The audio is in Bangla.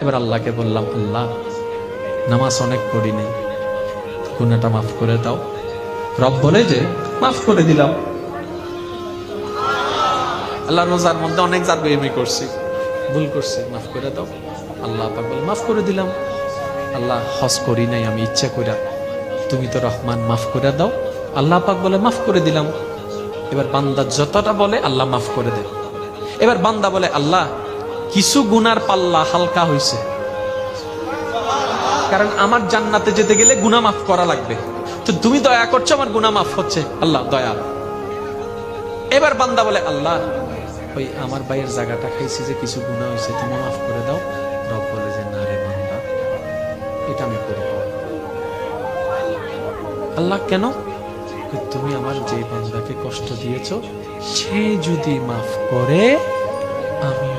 এবার আল্লাহকে বললাম, আল্লাহ নামাজ অনেক পড়ি নাই, গুনাহটা মাফ করে দাও। রব বলে যে মাফ করে দিলাম। আল্লাহ রোজার মধ্যে অনেক জাত বেইমানি করছি, ভুল করছি, মাফ করে দাও। আল্লাহ পাক বলে মাফ করে দিলাম। আল্লাহ হজ করি নাই আমি ইচ্ছা কইরা, তুমি তো রহমান, মাফ করে দাও। আল্লাহ পাক বলে মাফ করে দিলাম। এবার বান্দা যতটা বলে আল্লাহ মাফ করে দেন। এবার বান্দা বলে, আল্লাহ কিছু গুনার পাল্লা হালকা হইছে, কারণ আমার জান্নাতে যেতে গেলে গুনাহ মাফ করা লাগবে, তো তুমি দয়া করছো, আমার গুনাহ মাফ হচ্ছে, আল্লাহ দয়া। এবার বান্দা বলে, আল্লাহ ওই আমার ভাইয়ের জায়গাটা খাইছি যে কিছু গুনাহ হয়েছে, তুমি মাফ করে দাও। রব বলে যে না রে বান্দা, এটা আমি করব। আল্লাহ কেন? তুমি আমার যে বান্দাকে কষ্ট দিয়েছো সে যদি মাফ করে আমিও